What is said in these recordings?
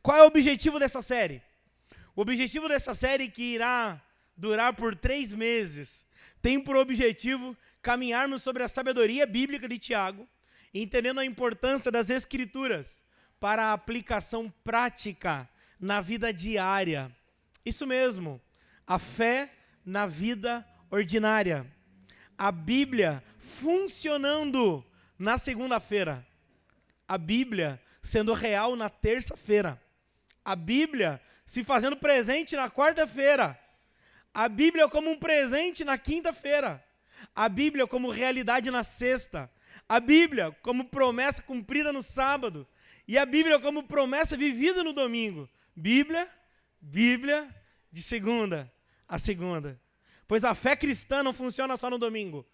Qual é o objetivo dessa série? O objetivo dessa série, que irá durar por 3 meses, tem por objetivo caminharmos sobre a sabedoria bíblica de Tiago, entendendo a importância das Escrituras para a aplicação prática na vida diária. Isso mesmo, a fé na vida ordinária. A Bíblia funcionando na segunda-feira. A Bíblia sendo real na terça-feira. A Bíblia se fazendo presente na quarta-feira. A Bíblia como um presente na quinta-feira. A Bíblia como realidade na sexta. A Bíblia como promessa cumprida no sábado. E a Bíblia como promessa vivida no domingo. Bíblia de segunda a segunda. Pois a fé cristã não funciona só no domingo.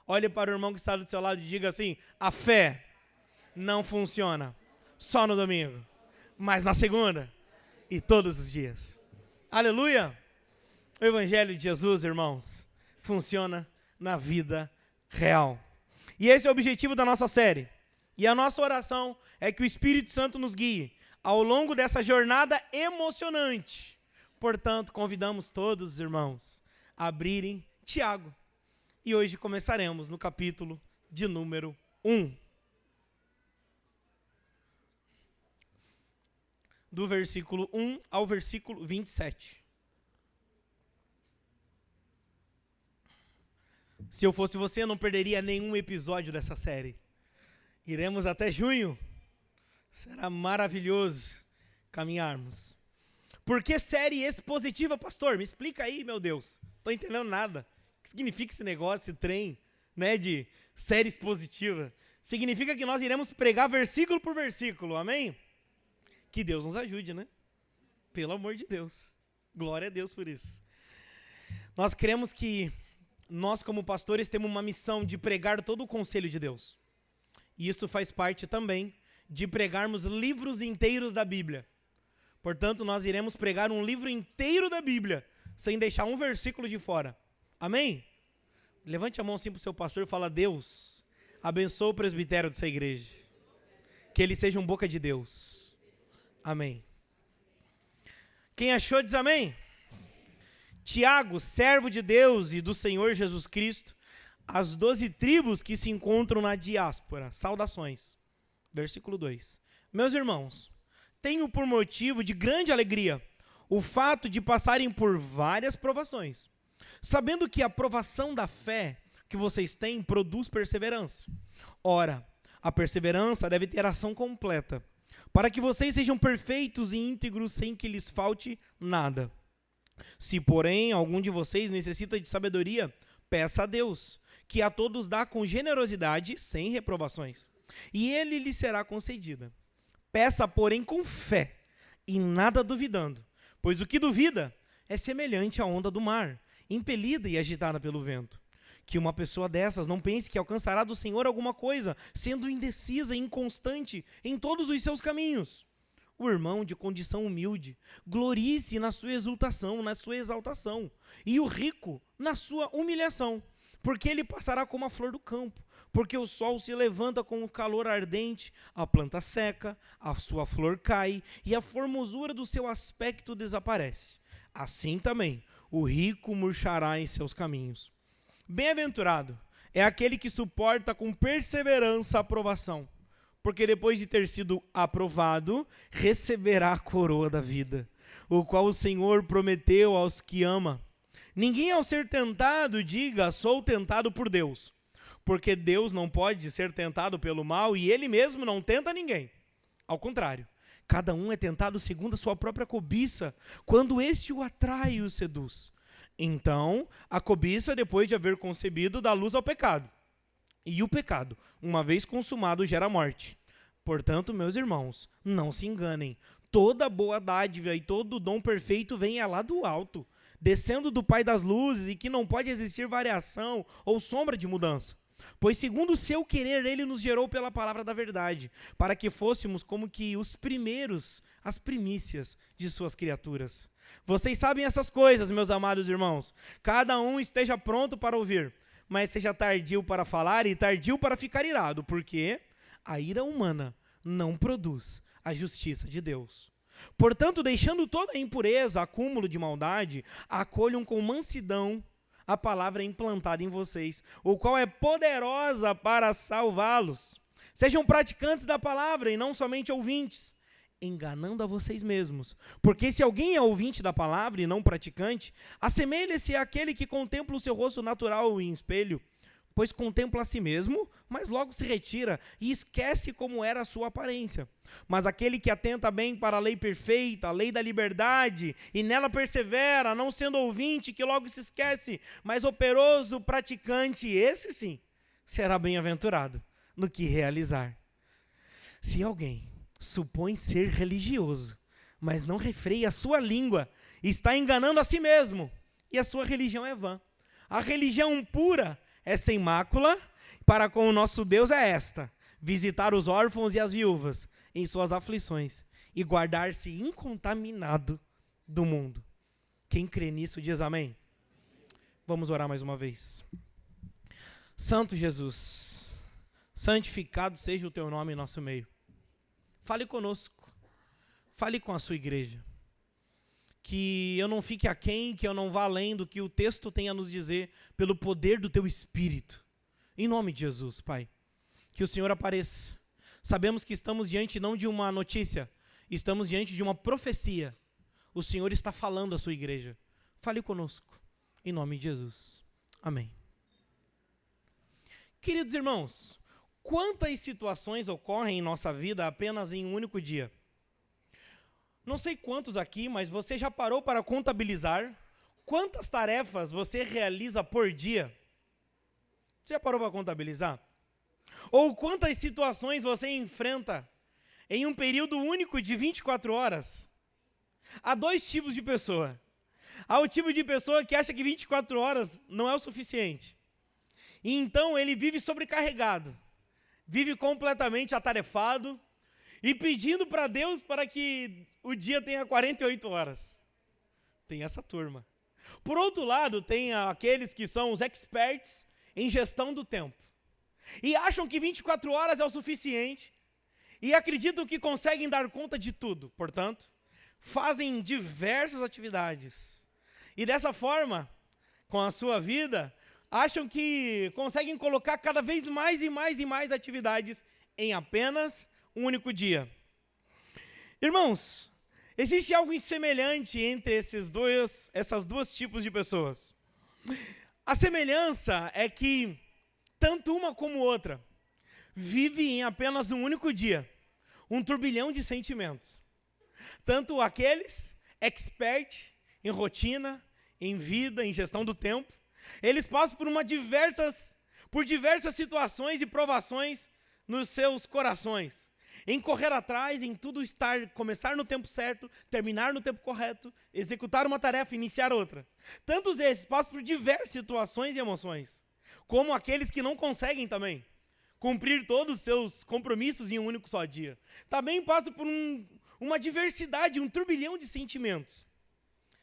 Olhe para o irmão que está do seu lado e diga assim: a fé não funciona só no domingo, mas na segunda e todos os dias. Aleluia! O Evangelho de Jesus, irmãos, funciona na vida real. E esse é o objetivo da nossa série. E a nossa oração é que o Espírito Santo nos guie ao longo dessa jornada emocionante. Portanto, convidamos todos os irmãos a abrirem Tiago. E hoje começaremos no capítulo de número 1. Do versículo 1 ao versículo 27. Se eu fosse você, eu não perderia nenhum episódio dessa série. Iremos até junho. Será maravilhoso caminharmos. Por que série expositiva, pastor? Me explica aí, meu Deus. Estou entendendo nada. O que significa esse negócio, esse trem, né, de série expositiva? Significa que nós iremos pregar versículo por versículo, amém? Que Deus nos ajude, né? Pelo amor de Deus. Glória a Deus por isso. Nós cremos que nós, como pastores, temos uma missão de pregar todo o conselho de Deus. E isso faz parte também de pregarmos livros inteiros da Bíblia. Portanto, nós iremos pregar um livro inteiro da Bíblia, sem deixar um versículo de fora. Amém? Levante a mão assim para o seu pastor e fala: Deus, abençoa o presbitério dessa igreja. Que ele seja um boca de Deus. Amém. Quem achou diz amém. Tiago, servo de Deus e do Senhor Jesus Cristo, as 12 tribos que se encontram na diáspora. Saudações. Versículo 2. Meus irmãos, tenho por motivo de grande alegria o fato de passarem por várias provações, sabendo que a provação da fé que vocês têm produz perseverança. Ora, a perseverança deve ter ação completa, para que vocês sejam perfeitos e íntegros sem que lhes falte nada. Se, porém, algum de vocês necessita de sabedoria, peça a Deus, que a todos dá com generosidade, sem reprovações, e ele lhe será concedida. Peça, porém, com fé, e nada duvidando, pois o que duvida é semelhante à onda do mar, impelida e agitada pelo vento. Que uma pessoa dessas não pense que alcançará do Senhor alguma coisa, sendo indecisa e inconstante em todos os seus caminhos. O irmão de condição humilde glorie-se na sua exultação, na sua exaltação, e o rico na sua humilhação, porque ele passará como a flor do campo, porque o sol se levanta com o calor ardente, a planta seca, a sua flor cai, e a formosura do seu aspecto desaparece. Assim também, o rico murchará em seus caminhos. Bem-aventurado é aquele que suporta com perseverança a provação, porque depois de ter sido aprovado, receberá a coroa da vida, o qual o Senhor prometeu aos que ama. Ninguém, ao ser tentado, diga: sou tentado por Deus, porque Deus não pode ser tentado pelo mal e ele mesmo não tenta ninguém. Ao contrário, cada um é tentado segundo a sua própria cobiça, quando este o atrai e o seduz. Então, a cobiça, depois de haver concebido, dá luz ao pecado. E o pecado, uma vez consumado, gera morte. Portanto, meus irmãos, não se enganem. Toda boa dádiva e todo dom perfeito vem lá do alto, descendo do Pai das luzes, e que não pode existir variação ou sombra de mudança. Pois segundo o seu querer, ele nos gerou pela palavra da verdade, para que fôssemos como que os primeiros, as primícias de suas criaturas. Vocês sabem essas coisas, meus amados irmãos. Cada um esteja pronto para ouvir, mas seja tardio para falar e tardio para ficar irado, porque a ira humana não produz a justiça de Deus. Portanto, deixando toda a impureza, acúmulo de maldade, acolham com mansidão a palavra implantada em vocês, o qual é poderosa para salvá-los. Sejam praticantes da palavra e não somente ouvintes, enganando a vocês mesmos. Porque se alguém é ouvinte da palavra e não praticante, assemelha-se àquele que contempla o seu rosto natural em espelho, pois contempla a si mesmo, mas logo se retira e esquece como era a sua aparência. Mas aquele que atenta bem para a lei perfeita, a lei da liberdade, e nela persevera, não sendo ouvinte que logo se esquece, mas operoso praticante, esse sim será bem-aventurado no que realizar. Se alguém supõe ser religioso, mas não refreia a sua língua, está enganando a si mesmo, e a sua religião é vã. A religião pura é sem mácula, para com o nosso Deus é esta: visitar os órfãos e as viúvas em suas aflições e guardar-se incontaminado do mundo. Quem crê nisso diz amém. Vamos orar mais uma vez. Santo Jesus, santificado seja o teu nome em nosso meio. Fale conosco, fale com a sua igreja. Que eu não fique aquém, que eu não vá além do que o texto tem a nos dizer, pelo poder do teu Espírito. Em nome de Jesus, Pai, que o Senhor apareça. Sabemos que estamos diante não de uma notícia, estamos diante de uma profecia. O Senhor está falando à sua igreja. Fale conosco, em nome de Jesus. Amém. Queridos irmãos, quantas situações ocorrem em nossa vida apenas em um único dia? Não sei quantos aqui, mas você já parou para contabilizar quantas tarefas você realiza por dia? Você já parou para contabilizar? Ou quantas situações você enfrenta em um período único de 24 horas? Há dois tipos de pessoa. Há o tipo de pessoa que acha que 24 horas não é o suficiente. E então ele vive sobrecarregado, vive completamente atarefado e pedindo para Deus para que o dia tenha 48 horas. Tem essa turma. Por outro lado, tem aqueles que são os experts em gestão do tempo. E acham que 24 horas é o suficiente e acreditam que conseguem dar conta de tudo. Portanto, fazem diversas atividades. E dessa forma, com a sua vida, acham que conseguem colocar cada vez mais e mais e mais atividades em apenas um único dia. Irmãos, existe algo semelhante entre essas duas tipos de pessoas. A semelhança é que tanto uma como outra vive em apenas um único dia, um turbilhão de sentimentos. Tanto aqueles expert em rotina, em vida, em gestão do tempo, eles passam por diversas situações e provações nos seus corações, em correr atrás, em tudo começar no tempo certo, terminar no tempo correto, executar uma tarefa, iniciar outra. Tantos esses passam por diversas situações e emoções, como aqueles que não conseguem também cumprir todos os seus compromissos em um único só dia. Também passam por uma diversidade, um turbilhão de sentimentos.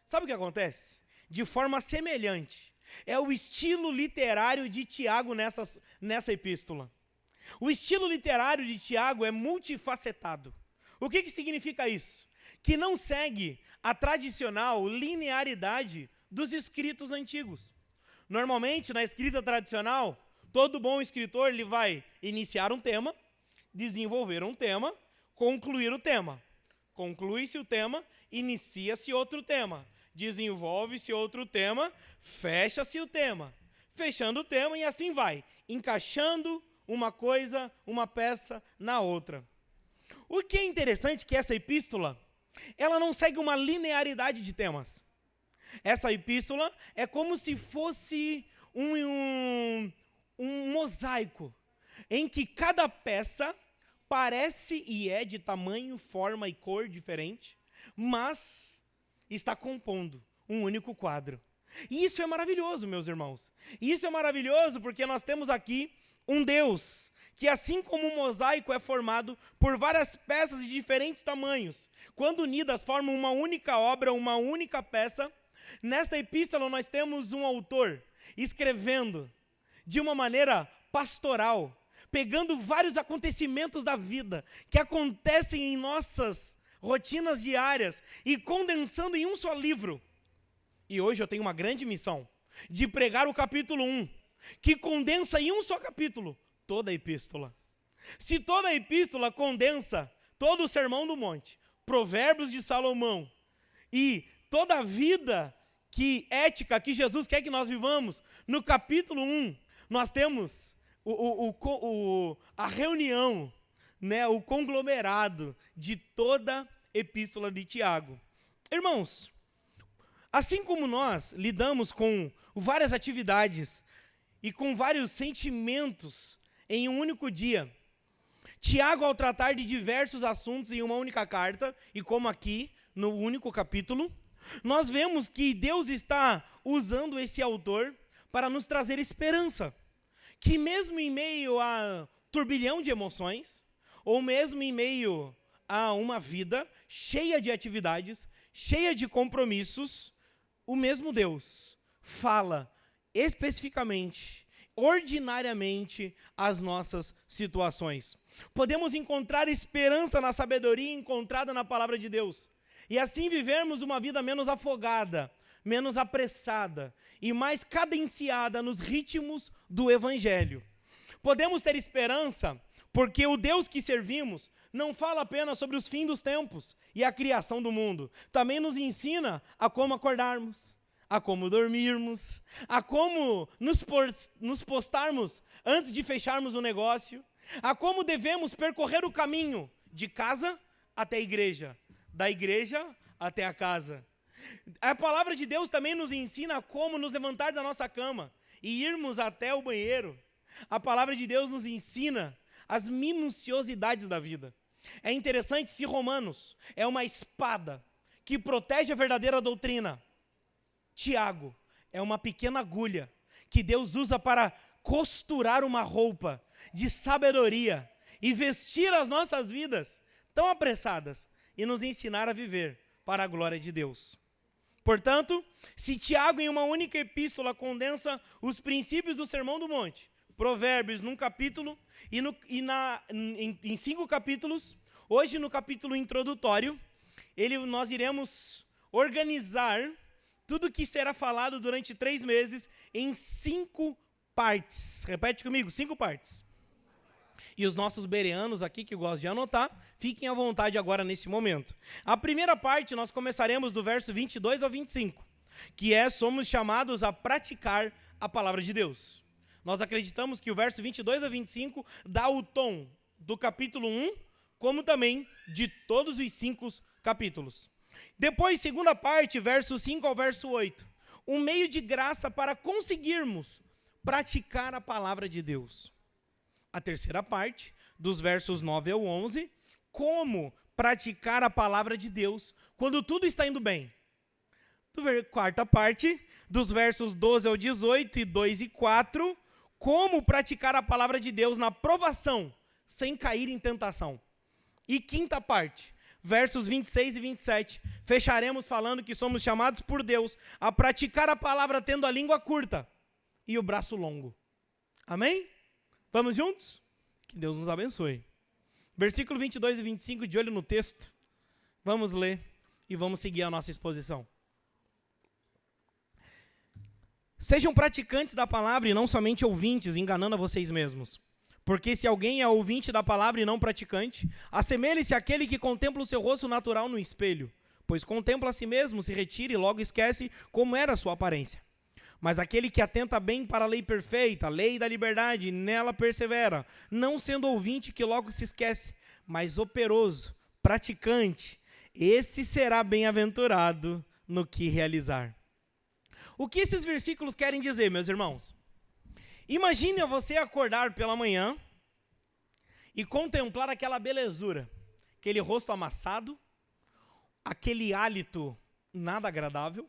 Sabe o que acontece? De forma semelhante, é o estilo literário de Tiago nessa epístola. O estilo literário de Tiago é multifacetado. O que significa isso? Que não segue a tradicional linearidade dos escritos antigos. Normalmente, na escrita tradicional, todo bom escritor ele vai iniciar um tema, desenvolver um tema, concluir o tema. Conclui-se o tema, inicia-se outro tema. Desenvolve-se outro tema, fecha-se o tema. Fechando o tema e assim vai, encaixando uma coisa, uma peça na outra. O que é interessante é que essa epístola, ela não segue uma linearidade de temas. Essa epístola é como se fosse um mosaico, em que cada peça parece e é de tamanho, forma e cor diferente, mas está compondo um único quadro. E isso é maravilhoso, meus irmãos. E isso é maravilhoso porque nós temos aqui um Deus que, assim como um mosaico é formado por várias peças de diferentes tamanhos, quando unidas formam uma única obra, uma única peça, nesta epístola nós temos um autor escrevendo de uma maneira pastoral, pegando vários acontecimentos da vida que acontecem em nossas rotinas diárias e condensando em um só livro. E hoje eu tenho uma grande missão de pregar o capítulo 1, que condensa em um só capítulo toda a epístola. Se toda a epístola condensa todo o Sermão do Monte, Provérbios de Salomão e toda a vida ética que Jesus quer que nós vivamos, no capítulo 1, nós temos a reunião, né, o conglomerado de toda a epístola de Tiago. Irmãos, assim como nós lidamos com várias atividades e com vários sentimentos em um único dia, Tiago, ao tratar de diversos assuntos em uma única carta, e como aqui, no único capítulo, nós vemos que Deus está usando esse autor para nos trazer esperança. Que mesmo em meio a turbilhão de emoções, ou mesmo em meio a uma vida cheia de atividades, cheia de compromissos, o mesmo Deus fala especificamente, ordinariamente, as nossas situações. Podemos encontrar esperança na sabedoria encontrada na palavra de Deus, e assim vivermos uma vida menos afogada, menos apressada e mais cadenciada nos ritmos do Evangelho. Podemos ter esperança porque o Deus que servimos não fala apenas sobre os fins dos tempos e a criação do mundo, também nos ensina a como acordarmos, a como dormirmos, a como nos postarmos antes de fecharmos o negócio, a como devemos percorrer o caminho de casa até a igreja, da igreja até a casa. A palavra de Deus também nos ensina como nos levantar da nossa cama e irmos até o banheiro. A palavra de Deus nos ensina as minuciosidades da vida. É interessante se Romanos é uma espada que protege a verdadeira doutrina, Tiago é uma pequena agulha que Deus usa para costurar uma roupa de sabedoria e vestir as nossas vidas tão apressadas e nos ensinar a viver para a glória de Deus. Portanto, se Tiago em uma única epístola condensa os princípios do Sermão do Monte, Provérbios num capítulo em 5 capítulos, hoje no capítulo introdutório, nós iremos organizar tudo que será falado durante 3 meses em 5 partes. Repete comigo, 5 partes. E os nossos bereanos aqui, que gostam de anotar, fiquem à vontade agora nesse momento. A primeira parte nós começaremos do verso 22 ao 25, que somos chamados a praticar a palavra de Deus. Nós acreditamos que o verso 22 a 25 dá o tom do capítulo 1, como também de todos os 5 capítulos. Depois, segunda parte, verso 5 ao verso 8, um meio de graça para conseguirmos praticar a palavra de Deus. A terceira parte, dos versos 9 ao 11, como praticar a palavra de Deus quando tudo está indo bem. Quarta parte, dos versos 12 ao 18 e 2 e 4, como praticar a palavra de Deus na provação, sem cair em tentação. E quinta parte, versos 26 e 27, fecharemos falando que somos chamados por Deus a praticar a palavra tendo a língua curta e o braço longo. Amém? Vamos juntos? Que Deus nos abençoe. Versículo 22 e 25, de olho no texto. Vamos ler e vamos seguir a nossa exposição. Sejam praticantes da palavra e não somente ouvintes, enganando a vocês mesmos. Porque se alguém é ouvinte da palavra e não praticante, assemelhe-se àquele que contempla o seu rosto natural no espelho, pois contempla a si mesmo, se retira e logo esquece como era a sua aparência. Mas aquele que atenta bem para a lei perfeita, a lei da liberdade, nela persevera, não sendo ouvinte que logo se esquece, mas operoso, praticante, esse será bem-aventurado no que realizar. O que esses versículos querem dizer, meus irmãos? Imagine você acordar pela manhã e contemplar aquela belezura, aquele rosto amassado, aquele hálito nada agradável,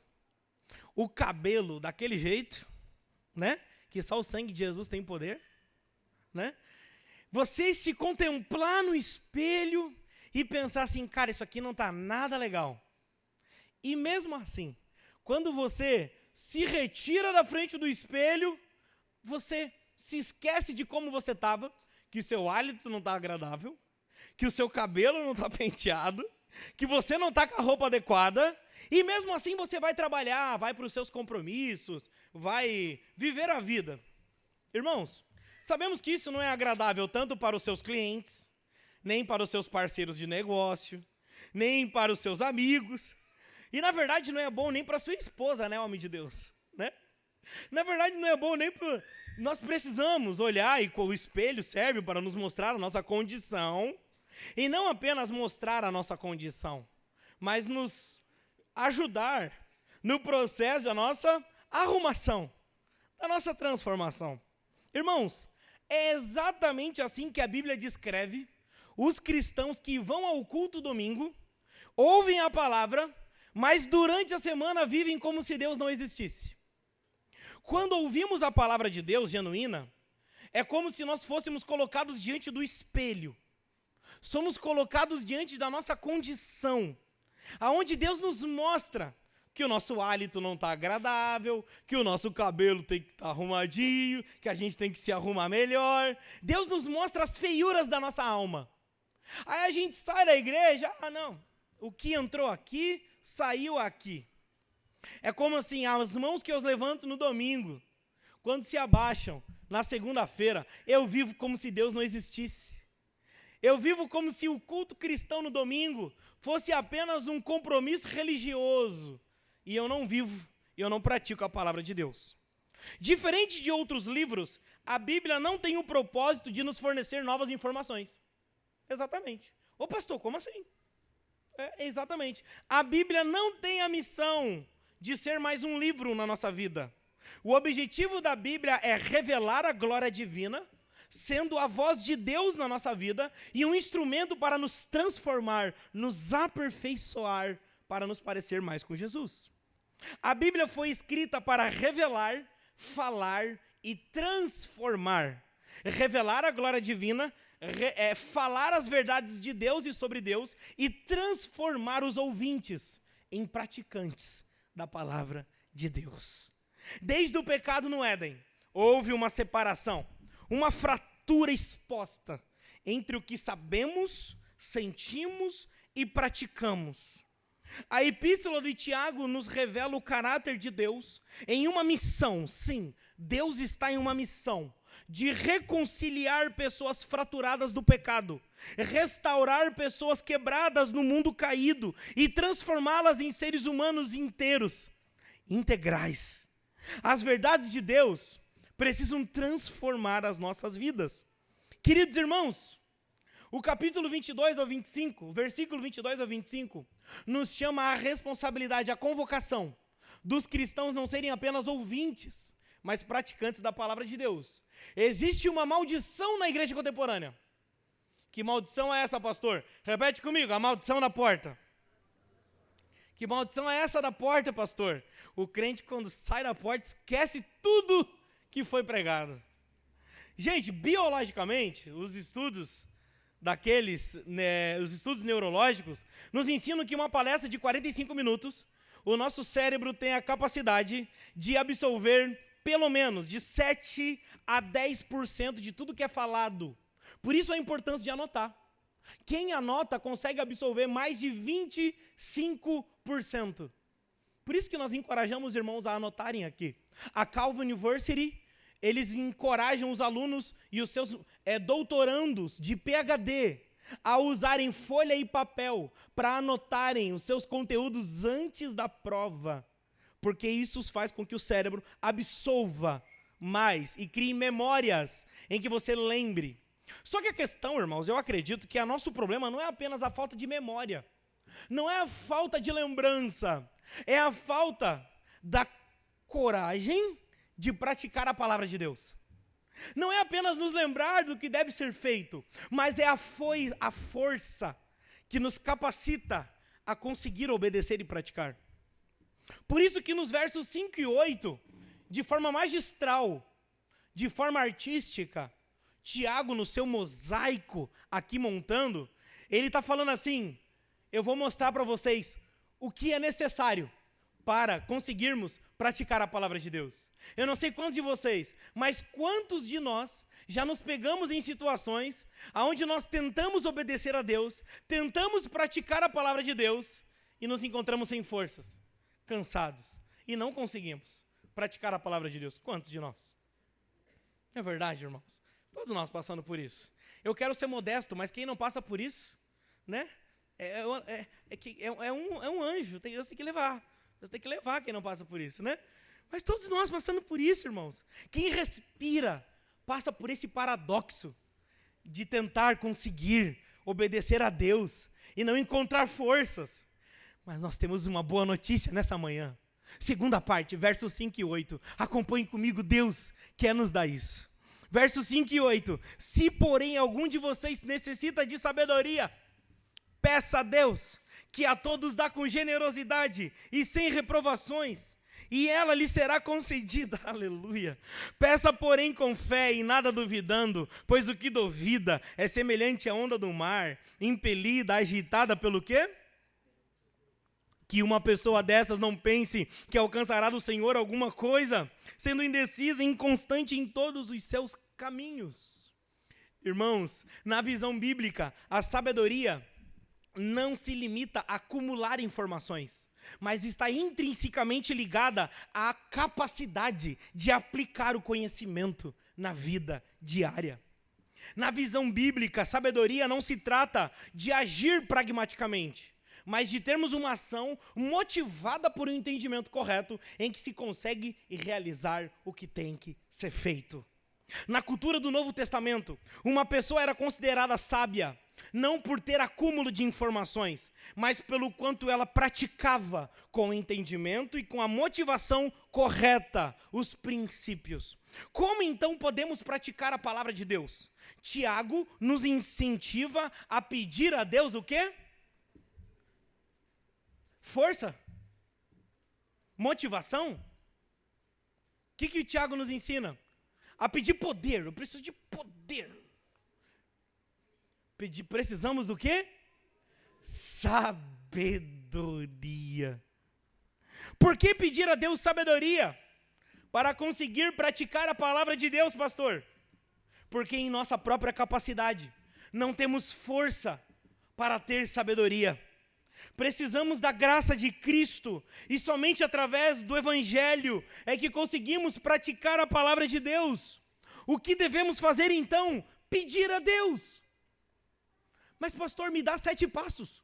o cabelo daquele jeito, né? Que só o sangue de Jesus tem poder, né? Você se contemplar no espelho e pensar assim, cara, isso aqui não está nada legal. E mesmo assim, quando você se retira da frente do espelho, você se esquece de como você estava, que o seu hálito não está agradável, que o seu cabelo não está penteado, que você não está com a roupa adequada, e mesmo assim você vai trabalhar, vai para os seus compromissos, vai viver a vida. Irmãos, sabemos que isso não é agradável tanto para os seus clientes, nem para os seus parceiros de negócio, nem para os seus amigos, e na verdade não é bom nem para sua esposa, né, homem de Deus, né? Na verdade não é bom nem para... Nós precisamos olhar, e o espelho serve para nos mostrar a nossa condição, e não apenas mostrar a nossa condição, mas nos ajudar no processo da nossa arrumação, da nossa transformação. Irmãos, é exatamente assim que a Bíblia descreve os cristãos que vão ao culto domingo, ouvem a palavra, mas durante a semana vivem como se Deus não existisse. Quando ouvimos a palavra de Deus genuína, é como se nós fôssemos colocados diante do espelho. Somos colocados diante da nossa condição, aonde Deus nos mostra que o nosso hálito não está agradável, que o nosso cabelo tem que estar arrumadinho, que a gente tem que se arrumar melhor. Deus nos mostra as feiuras da nossa alma. Aí a gente sai da igreja, não, o que entrou aqui, saiu aqui. É como assim, as mãos que eu levanto no domingo, quando se abaixam na segunda-feira, eu vivo como se Deus não existisse. Eu vivo como se o culto cristão no domingo fosse apenas um compromisso religioso. E eu não vivo, eu não pratico a palavra de Deus. Diferente de outros livros, a Bíblia não tem o propósito de nos fornecer novas informações. Exatamente. Ô pastor, como assim? Exatamente. A Bíblia não tem a missão de ser mais um livro na nossa vida. O objetivo da Bíblia é revelar a glória divina, sendo a voz de Deus na nossa vida e um instrumento para nos transformar, nos aperfeiçoar, para nos parecer mais com Jesus. A Bíblia foi escrita para revelar, falar e transformar. Revelar a glória divina, falar as verdades de Deus e sobre Deus e transformar os ouvintes em praticantes da palavra de Deus. Desde o pecado no Éden, houve uma separação, uma fratura exposta entre o que sabemos, sentimos e praticamos. A epístola de Tiago nos revela o caráter de Deus em uma missão. Sim, Deus está em uma missão de reconciliar pessoas fraturadas do pecado, restaurar pessoas quebradas no mundo caído e transformá-las em seres humanos inteiros, integrais. As verdades de Deus precisam transformar as nossas vidas. Queridos irmãos, o capítulo 22 ao 25, o versículo 22 ao 25, nos chama a responsabilidade, a convocação dos cristãos não serem apenas ouvintes, mas praticantes da palavra de Deus. Existe uma maldição na igreja contemporânea. Que maldição é essa, pastor? Repete comigo, a maldição da porta. Que maldição é essa da porta, pastor? O crente, quando sai da porta, esquece tudo que foi pregado. Gente, biologicamente, os estudos os estudos neurológicos, nos ensinam que uma palestra de 45 minutos, o nosso cérebro tem a capacidade de absorver pelo menos de 7 a 10% de tudo que é falado. Por isso a importância de anotar. Quem anota consegue absorver mais de 25%. Por isso que nós encorajamos os irmãos a anotarem aqui. A Calvin University, eles encorajam os alunos e os seus doutorandos de PhD a usarem folha e papel para anotarem os seus conteúdos antes da prova, porque isso faz com que o cérebro absorva mais e crie memórias em que você lembre. Só que a questão, irmãos, eu acredito que o nosso problema não é apenas a falta de memória, não é a falta de lembrança, é a falta da coragem de praticar a palavra de Deus. Não é apenas nos lembrar do que deve ser feito, mas é a força que nos capacita a conseguir obedecer e praticar. Por isso que nos versos 5 e 8, de forma magistral, de forma artística, Tiago, no seu mosaico aqui montando, ele está falando assim, eu vou mostrar para vocês o que é necessário para conseguirmos praticar a palavra de Deus. Eu não sei quantos de vocês, mas quantos de nós já nos pegamos em situações onde nós tentamos obedecer a Deus, tentamos praticar a palavra de Deus e nos encontramos sem forças, cansados, e não conseguimos praticar a palavra de Deus. Quantos de nós? É verdade, irmãos. Todos nós passando por isso. Eu quero ser modesto, mas quem não passa por isso, né? É um anjo, Deus tem que levar. Deus tem que levar quem não passa por isso, né? Mas todos nós passando por isso, irmãos. Quem respira passa por esse paradoxo de tentar conseguir obedecer a Deus e não encontrar forças. Mas nós temos uma boa notícia nessa manhã. Segunda parte, versos 5 e 8. Acompanhe comigo, Deus quer nos dar isso. Versos 5 e 8. Se, porém, algum de vocês necessita de sabedoria, peça a Deus, que a todos dá com generosidade e sem reprovações, e ela lhe será concedida. Aleluia. Peça, porém, com fé e nada duvidando, pois o que duvida é semelhante à onda do mar, impelida, agitada pelo quê? Que uma pessoa dessas não pense que alcançará do Senhor alguma coisa, sendo indecisa e inconstante em todos os seus caminhos. Irmãos, na visão bíblica, a sabedoria não se limita a acumular informações, mas está intrinsecamente ligada à capacidade de aplicar o conhecimento na vida diária. Na visão bíblica, sabedoria não se trata de agir pragmaticamente, mas de termos uma ação motivada por um entendimento correto em que se consegue realizar o que tem que ser feito. Na cultura do Novo Testamento, uma pessoa era considerada sábia, não por ter acúmulo de informações, mas pelo quanto ela praticava com o entendimento e com a motivação correta os princípios. Como então podemos praticar a palavra de Deus? Tiago nos incentiva a pedir a Deus o quê? Força? Motivação? O que o Tiago nos ensina? A pedir poder. Eu preciso de poder. Precisamos do quê? Sabedoria. Por que pedir a Deus sabedoria? Para conseguir praticar a palavra de Deus, pastor. Porque em nossa própria capacidade não temos força para ter sabedoria. Precisamos da graça de Cristo, e somente através do Evangelho é que conseguimos praticar a palavra de Deus. O que devemos fazer então? Pedir a Deus. Mas pastor, me dá 7 passos.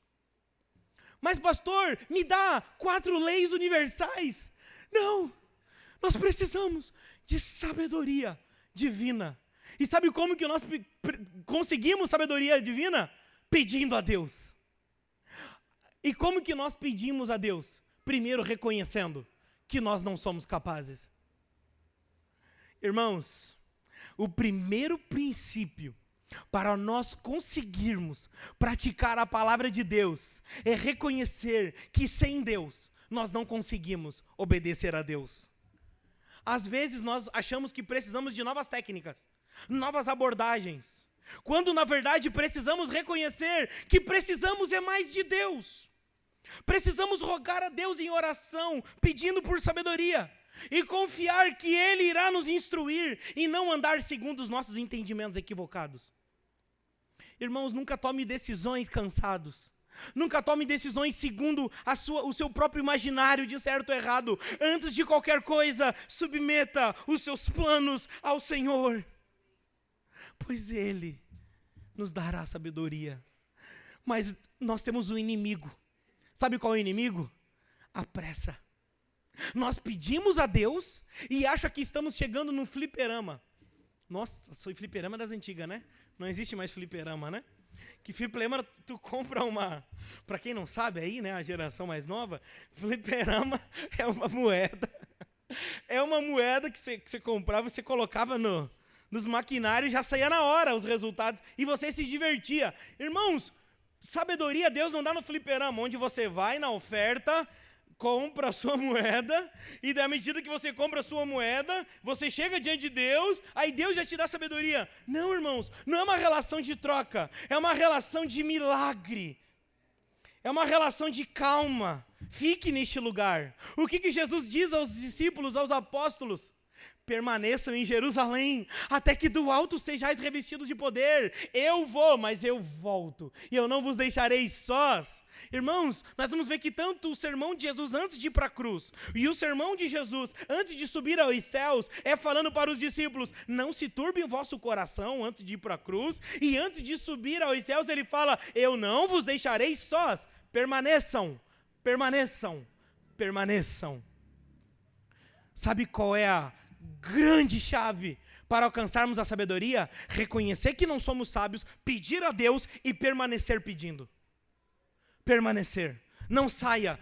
Mas pastor, me dá 4 leis universais. Não, nós precisamos de sabedoria divina. E sabe como que nós conseguimos sabedoria divina? Pedindo a Deus. E como que nós pedimos a Deus? Primeiro, reconhecendo que nós não somos capazes. Irmãos, o primeiro princípio para nós conseguirmos praticar a palavra de Deus é reconhecer que sem Deus nós não conseguimos obedecer a Deus. Às vezes nós achamos que precisamos de novas técnicas, novas abordagens, quando na verdade precisamos reconhecer que precisamos é mais de Deus. Precisamos rogar a Deus em oração, pedindo por sabedoria, e confiar que Ele irá nos instruir e não andar segundo os nossos entendimentos equivocados. Irmãos, nunca tome decisões cansados. Nunca tome decisões segundo o seu próprio imaginário de certo ou errado. Antes de qualquer coisa, submeta os seus planos ao Senhor, pois Ele nos dará sabedoria. Mas nós temos um inimigo. Sabe qual é o inimigo? A pressa. Nós pedimos a Deus e acha que estamos chegando no fliperama. Nossa, sou fliperama das antigas, né? Não existe mais fliperama, né? Que fliperama tu compra uma... Para quem não sabe aí, né? A geração mais nova, fliperama é uma moeda. É uma moeda que você comprava, você colocava nos maquinários e já saía na hora os resultados. E você se divertia. Irmãos, sabedoria Deus não dá no fliperama, onde você vai na oferta, compra a sua moeda, e da medida que você compra a sua moeda, você chega diante de Deus, aí Deus já te dá sabedoria. Não, irmãos, não é uma relação de troca, é uma relação de milagre, é uma relação de calma. Fique neste lugar. O que Jesus diz aos discípulos, aos apóstolos? Permaneçam em Jerusalém, até que do alto sejais revestidos de poder. Eu vou, mas eu volto, e eu não vos deixarei sós. Irmãos, nós vamos ver que tanto o sermão de Jesus antes de ir para a cruz, e o sermão de Jesus antes de subir aos céus, é falando para os discípulos, não se turbe o vosso coração antes de ir para a cruz, e antes de subir aos céus ele fala, eu não vos deixarei sós. Permaneçam, permaneçam, permaneçam. Sabe qual é a grande chave para alcançarmos a sabedoria? Reconhecer que não somos sábios, pedir a Deus e permanecer pedindo. Permanecer. Não saia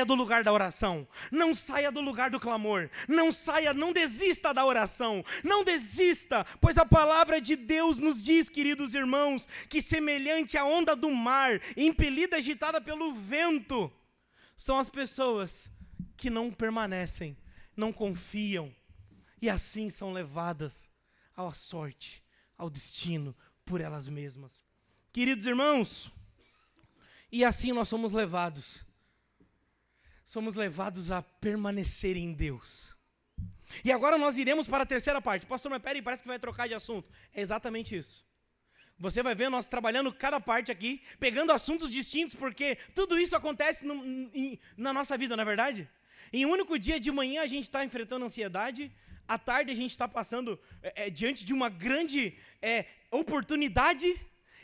do lugar da oração, não saia do lugar do clamor, não desista da oração, não desista, pois a palavra de Deus nos diz, queridos irmãos, que semelhante à onda do mar, impelida, agitada pelo vento, são as pessoas que não permanecem, não confiam, e assim são levadas à sorte, ao destino, por elas mesmas. Queridos irmãos, e assim nós somos levados a permanecer em Deus. E agora nós iremos para a terceira parte. Pastor, mas peraí, parece que vai trocar de assunto. É exatamente isso. Você vai ver nós trabalhando cada parte aqui, pegando assuntos distintos, porque tudo isso acontece na nossa vida, não é verdade? Em um único dia de manhã a gente está enfrentando ansiedade, à tarde a gente está passando diante de uma grande oportunidade,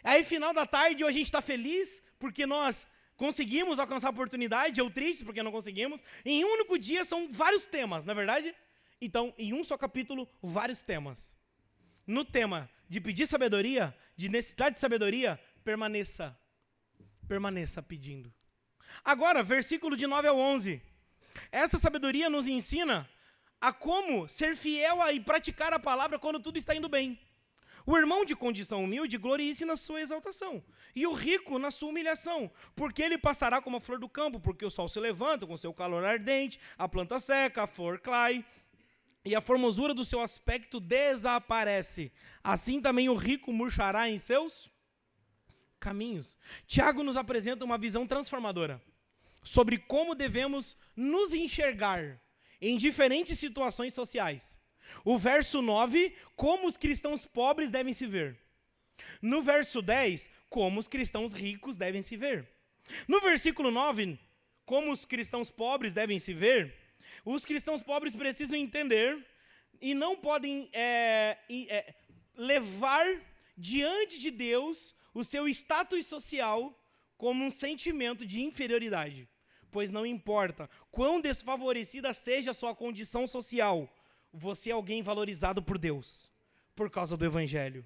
aí final da tarde ou a gente está feliz, porque nós conseguimos alcançar a oportunidade, ou triste porque não conseguimos. Em um único dia são vários temas, não é verdade? Então, em um só capítulo, vários temas. No tema de pedir sabedoria, de necessidade de sabedoria, permaneça pedindo. Agora, versículo de 9 ao 11. Essa sabedoria nos ensina a como ser fiel e praticar a palavra quando tudo está indo bem. O irmão de condição humilde glorie-se na sua exaltação, e o rico na sua humilhação, porque ele passará como a flor do campo, porque o sol se levanta com seu calor ardente, a planta seca, a flor cai, e a formosura do seu aspecto desaparece. Assim também o rico murchará em seus caminhos. Tiago nos apresenta uma visão transformadora sobre como devemos nos enxergar em diferentes situações sociais. O verso 9, como os cristãos pobres devem se ver. No verso 10, como os cristãos ricos devem se ver. No versículo 9, como os cristãos pobres devem se ver, os cristãos pobres precisam entender e não podem levar diante de Deus o seu status social como um sentimento de inferioridade. Pois não importa quão desfavorecida seja a sua condição social, você é alguém valorizado por Deus, por causa do Evangelho.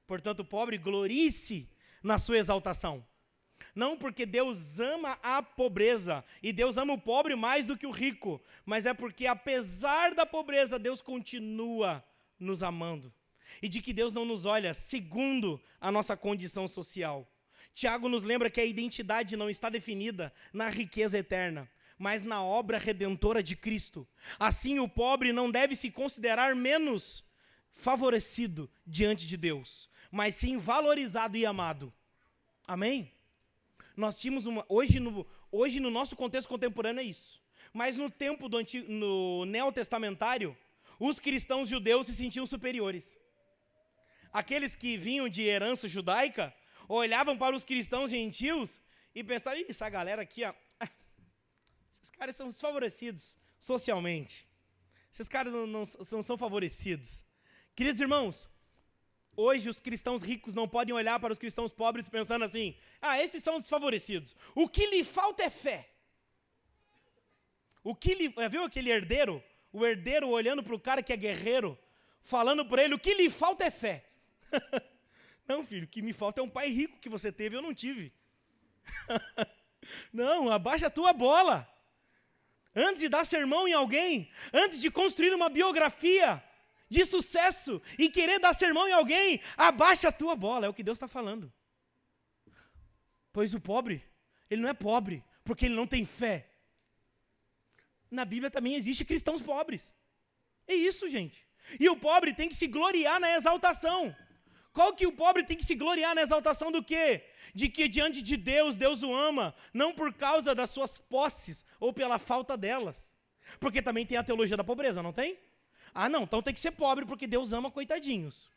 Portanto, pobre, glorie-se na sua exaltação. Não porque Deus ama a pobreza, e Deus ama o pobre mais do que o rico, mas é porque, apesar da pobreza, Deus continua nos amando. E de que Deus não nos olha segundo a nossa condição social. Tiago nos lembra que a identidade não está definida na riqueza eterna, mas na obra redentora de Cristo. Assim, o pobre não deve se considerar menos favorecido diante de Deus, mas sim valorizado e amado. Amém? Nós tínhamos hoje no nosso contexto contemporâneo é isso. Mas no tempo no neotestamentário, os cristãos judeus se sentiam superiores. Aqueles que vinham de herança judaica olhavam para os cristãos gentios e pensavam, essa galera aqui, esses caras são desfavorecidos socialmente. Esses caras não são favorecidos. Queridos irmãos, hoje os cristãos ricos não podem olhar para os cristãos pobres pensando assim, esses são desfavorecidos. O que lhe falta é fé. Viu aquele herdeiro? O herdeiro olhando para o cara que é guerreiro, falando para ele, o que lhe falta é fé. Não, filho, o que me falta é um pai rico que você teve, eu não tive. Não, abaixa a tua bola. Antes de dar sermão em alguém, antes de construir uma biografia de sucesso e querer dar sermão em alguém, abaixa a tua bola, é o que Deus está falando. Pois o pobre, ele não é pobre, porque ele não tem fé. Na Bíblia também existe cristãos pobres. É isso, gente. E o pobre tem que se gloriar na exaltação. Qual que o pobre tem que se gloriar na exaltação do quê? De que diante de Deus, Deus o ama, não por causa das suas posses ou pela falta delas. Porque também tem a teologia da pobreza, não tem? Ah, não, então tem que ser pobre porque Deus ama coitadinhos.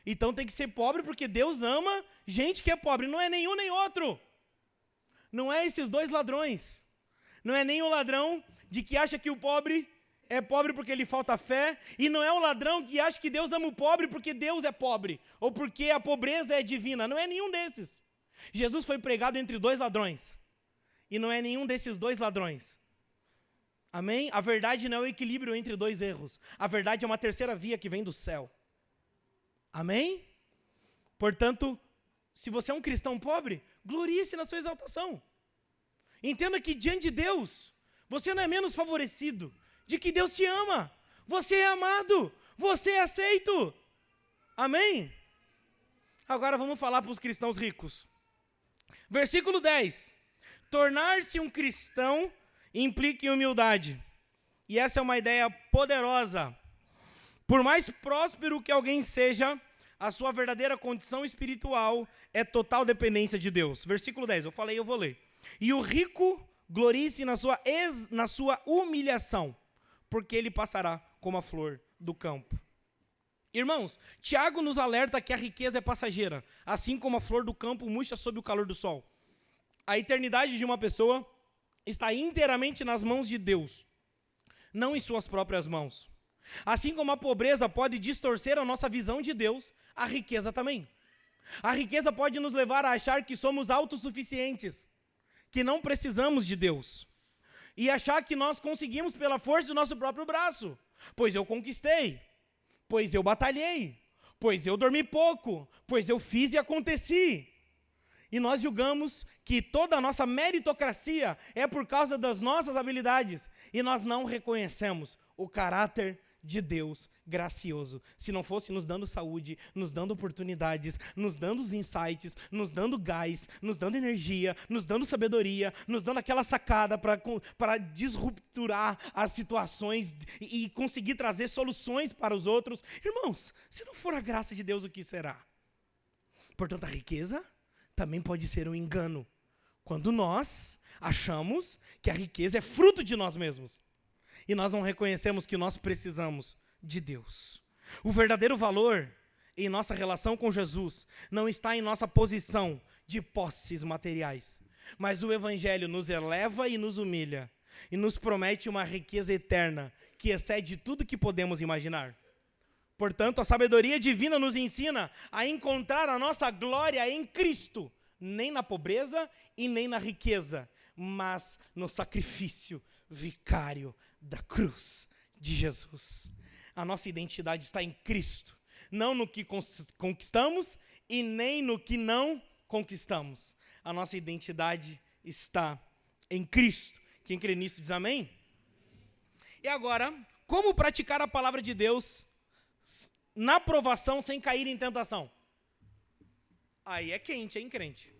Então tem que ser pobre porque Deus ama gente que é pobre. Não é nenhum nem outro. Não é esses dois ladrões. Não é nem o ladrão de que acha que o pobre é pobre porque lhe falta fé, e não é o ladrão que acha que Deus ama o pobre porque Deus é pobre, ou porque a pobreza é divina. Não é nenhum desses. Jesus foi pregado entre dois ladrões, e não é nenhum desses dois ladrões. Amém? A verdade não é o equilíbrio entre dois erros. A verdade é uma terceira via que vem do céu. Amém? Portanto, se você é um cristão pobre, glorie-se na sua exaltação. Entenda que diante de Deus, você não é menos favorecido, de que Deus te ama, você é amado, você é aceito. Amém? Agora vamos falar para os cristãos ricos. Versículo 10. Tornar-se um cristão implica em humildade. E essa é uma ideia poderosa. Por mais próspero que alguém seja, a sua verdadeira condição espiritual é total dependência de Deus. Versículo 10, eu falei, eu vou ler. E o rico glorie-se na sua humilhação, porque ele passará como a flor do campo. Irmãos, Tiago nos alerta que a riqueza é passageira, assim como a flor do campo murcha sob o calor do sol. A eternidade de uma pessoa está inteiramente nas mãos de Deus, não em suas próprias mãos. Assim como a pobreza pode distorcer a nossa visão de Deus, a riqueza também. A riqueza pode nos levar a achar que somos autossuficientes, que não precisamos de Deus. E achar que nós conseguimos pela força do nosso próprio braço. Pois eu conquistei, pois eu batalhei, pois eu dormi pouco, pois eu fiz e aconteci. E nós julgamos que toda a nossa meritocracia é por causa das nossas habilidades. E nós não reconhecemos o caráter de Deus gracioso. Se não fosse nos dando saúde, nos dando oportunidades, nos dando os insights, nos dando gás, nos dando energia, nos dando sabedoria, nos dando aquela sacada para disrupturar as situações e conseguir trazer soluções para os outros. Irmãos, se não for a graça de Deus, o que será? Portanto, a riqueza também pode ser um engano, quando nós achamos que a riqueza é fruto de nós mesmos. E nós não reconhecemos que nós precisamos de Deus. O verdadeiro valor em nossa relação com Jesus não está em nossa posição de posses materiais, mas o Evangelho nos eleva e nos humilha, e nos promete uma riqueza eterna que excede tudo que podemos imaginar. Portanto, a sabedoria divina nos ensina a encontrar a nossa glória em Cristo, nem na pobreza e nem na riqueza, mas no sacrifício vicário da cruz de Jesus. A nossa identidade está em Cristo, não no que conquistamos e nem no que não conquistamos. A nossa identidade está em Cristo. Quem crê nisso diz amém? E agora, como praticar a palavra de Deus na provação sem cair em tentação? Aí é quente, hein, crente?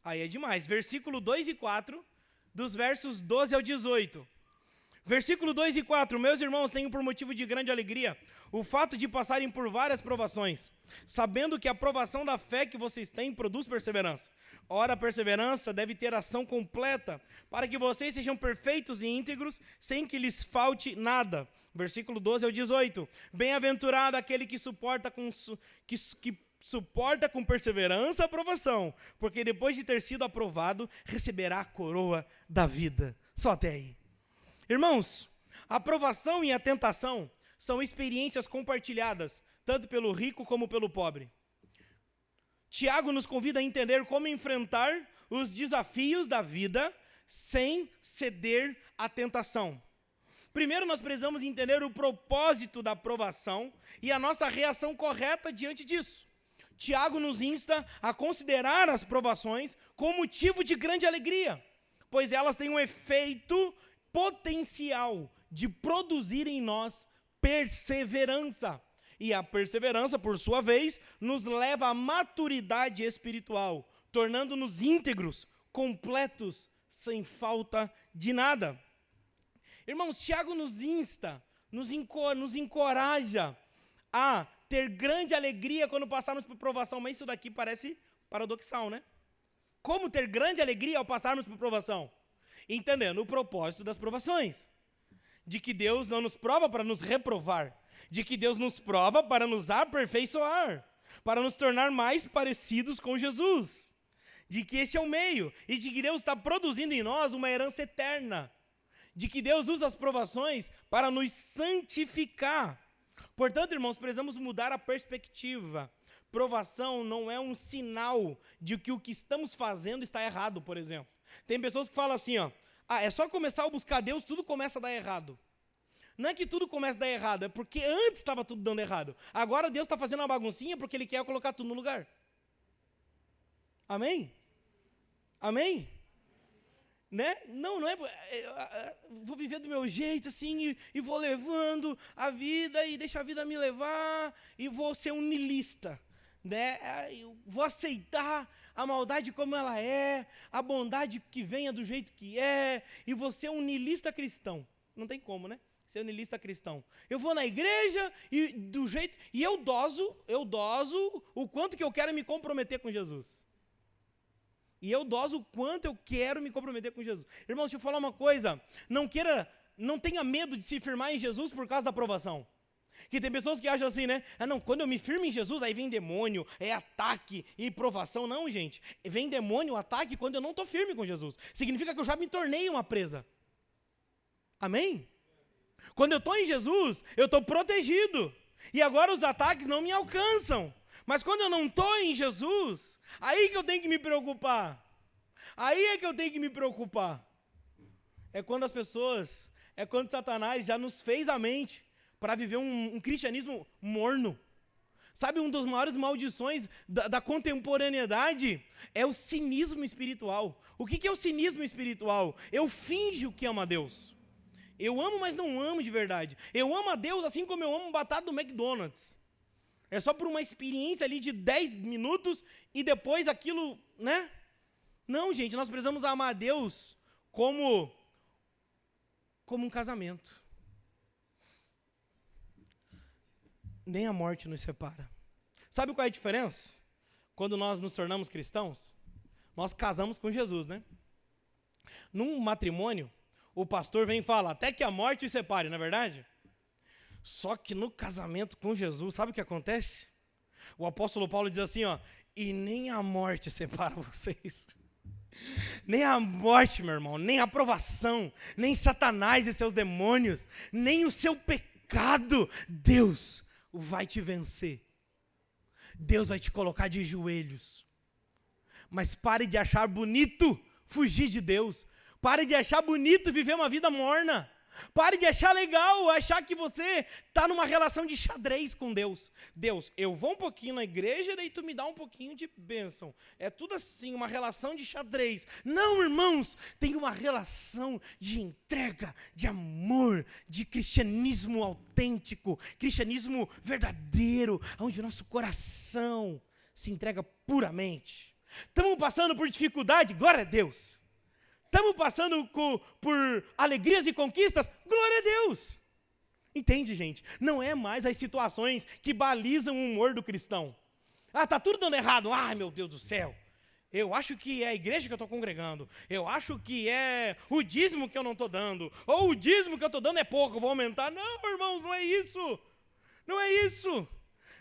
Aí é demais. Versículo 2 e 4, dos versos 12 ao 18. Versículo 2 e 4, meus irmãos, tenho por motivo de grande alegria o fato de passarem por várias provações, sabendo que a provação da fé que vocês têm produz perseverança. Ora, a perseverança deve ter ação completa, para que vocês sejam perfeitos e íntegros, sem que lhes falte nada. Versículo 12 ao 18, bem-aventurado aquele que suporta com perseverança a aprovação, porque depois de ter sido aprovado, receberá a coroa da vida. Só até aí. Irmãos, a aprovação e a tentação são experiências compartilhadas, tanto pelo rico como pelo pobre. Tiago nos convida a entender como enfrentar os desafios da vida sem ceder à tentação. Primeiro, nós precisamos entender o propósito da aprovação e a nossa reação correta diante disso. Tiago nos insta a considerar as provações como motivo de grande alegria, pois elas têm um efeito potencial de produzir em nós perseverança. E a perseverança, por sua vez, nos leva à maturidade espiritual, tornando-nos íntegros, completos, sem falta de nada. Irmãos, Tiago nos insta, nos encoraja a ter grande alegria quando passarmos por provação. Mas isso daqui parece paradoxal, né? Como ter grande alegria ao passarmos por provação? Entendendo o propósito das provações. De que Deus não nos prova para nos reprovar. De que Deus nos prova para nos aperfeiçoar. Para nos tornar mais parecidos com Jesus. De que esse é o meio. E de que Deus está produzindo em nós uma herança eterna. De que Deus usa as provações para nos santificar. Portanto, irmãos, precisamos mudar a perspectiva. Provação não é um sinal de que o que estamos fazendo está errado, por exemplo. Tem pessoas que falam assim, é só começar a buscar Deus, tudo começa a dar errado. Não é que tudo começa a dar errado, é porque antes estava tudo dando errado. Agora Deus está fazendo uma baguncinha porque Ele quer colocar tudo no lugar. Amém? Amém? Né? Não é, vou viver do meu jeito assim, e vou levando a vida, e deixa a vida me levar, e vou ser um niilista, né? Eu vou aceitar a maldade como ela é, a bondade que venha do jeito que é, e vou ser um niilista cristão. Não tem como, né? Ser um niilista cristão. Eu vou na igreja, e do jeito, e eu doso o quanto que eu quero me comprometer com Jesus. E eu doso o quanto eu quero me comprometer com Jesus. Irmãos, deixa eu falar uma coisa. Não tenha medo de se firmar em Jesus por causa da aprovação. Que tem pessoas que acham assim, né? Quando eu me firmo em Jesus, aí vem demônio, é ataque e provação. Não, gente. Vem demônio, ataque quando eu não estou firme com Jesus. Significa que eu já me tornei uma presa. Amém? Quando eu estou em Jesus, eu estou protegido. E agora os ataques não me alcançam. Mas quando eu não estou em Jesus, aí que eu tenho que me preocupar. Aí é que eu tenho que me preocupar. É quando Satanás já nos fez a mente para viver um cristianismo morno. Sabe, uma das maiores maldições da contemporaneidade é o cinismo espiritual. O que é o cinismo espiritual? Eu finjo que amo a Deus. Eu amo, mas não amo de verdade. Eu amo a Deus assim como eu amo batata do McDonald's. É só por uma experiência ali de 10 minutos e depois aquilo, né? Não, gente, nós precisamos amar a Deus como um casamento. Nem a morte nos separa. Sabe qual é a diferença? Quando nós nos tornamos cristãos, nós casamos com Jesus, né? Num matrimônio, o pastor vem e fala, até que a morte os separe, não é verdade? Só que no casamento com Jesus, sabe o que acontece? O apóstolo Paulo diz assim, e nem a morte separa vocês. Nem a morte, meu irmão, nem a provação, nem Satanás e seus demônios, nem o seu pecado, Deus vai te vencer. Deus vai te colocar de joelhos. Mas pare de achar bonito fugir de Deus. Pare de achar bonito viver uma vida morna. Pare de achar legal, achar que você está numa relação de xadrez com Deus. Deus, eu vou um pouquinho na igreja, daí tu me dá um pouquinho de bênção. É tudo assim, uma relação de xadrez. Não, irmãos, tem uma relação de entrega, de amor, de cristianismo autêntico, cristianismo verdadeiro, onde o nosso coração se entrega puramente. Estamos passando por dificuldade? Glória a Deus. Estamos passando por alegrias e conquistas? Glória a Deus. Entende, gente? Não é mais as situações que balizam o humor do cristão. Está tudo dando errado. Ai, meu Deus do céu. Eu acho que é a igreja que eu estou congregando. Eu acho que é o dízimo que eu não estou dando. Ou o dízimo que eu estou dando é pouco, eu vou aumentar. Não, irmãos, não é isso. Não é isso.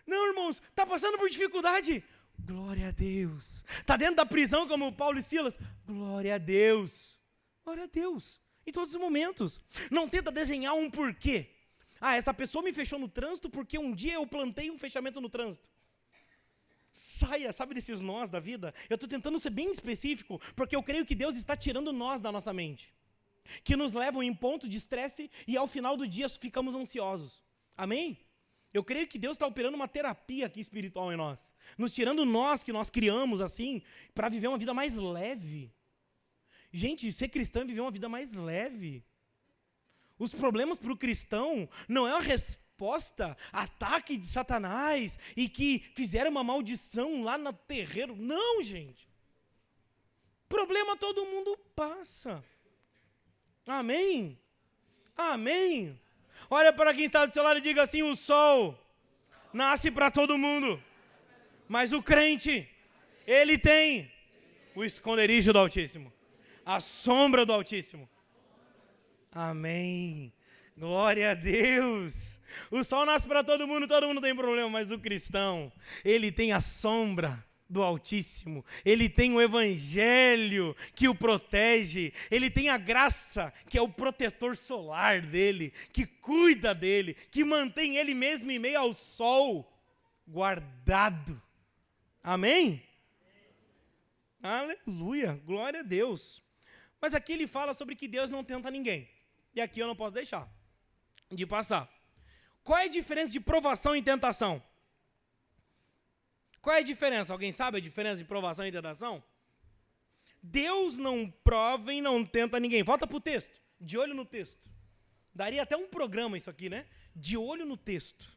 Não, irmãos, está passando por dificuldade? Glória a Deus. Está dentro da prisão como Paulo e Silas? Glória a Deus. Glória a Deus. Em todos os momentos. Não tenta desenhar um porquê. Essa pessoa me fechou no trânsito porque um dia eu plantei um fechamento no trânsito. Saia, sabe desses nós da vida? Eu estou tentando ser bem específico, porque eu creio que Deus está tirando nós da nossa mente. Que nos levam em pontos de estresse e ao final do dia ficamos ansiosos. Amém? Eu creio que Deus está operando uma terapia aqui espiritual em nós. Nos tirando nós, que nós criamos assim, para viver uma vida mais leve. Gente, ser cristão é viver uma vida mais leve. Os problemas para o cristão não é uma resposta, ataque de Satanás e que fizeram uma maldição lá no terreiro. Não, gente. Problema todo mundo passa. Amém? Amém? Olha para quem está do seu lado e diga assim, o sol nasce para todo mundo. Mas o crente, ele tem o esconderijo do Altíssimo, a sombra do Altíssimo. Amém. Glória a Deus. O sol nasce para todo mundo tem problema, mas o cristão, ele tem a sombra do Altíssimo, ele tem o Evangelho que o protege, ele tem a graça que é o protetor solar dele, que cuida dele, que mantém ele mesmo em meio ao sol, guardado. Amém? Aleluia, glória a Deus. Mas aqui ele fala sobre que Deus não tenta ninguém, e aqui eu não posso deixar de passar. Qual é a diferença de provação e tentação? Qual é a diferença? Alguém sabe a diferença de provação e tentação? Deus não prova e não tenta ninguém. Volta para o texto, de olho no texto. Daria até um programa isso aqui, né? De olho no texto.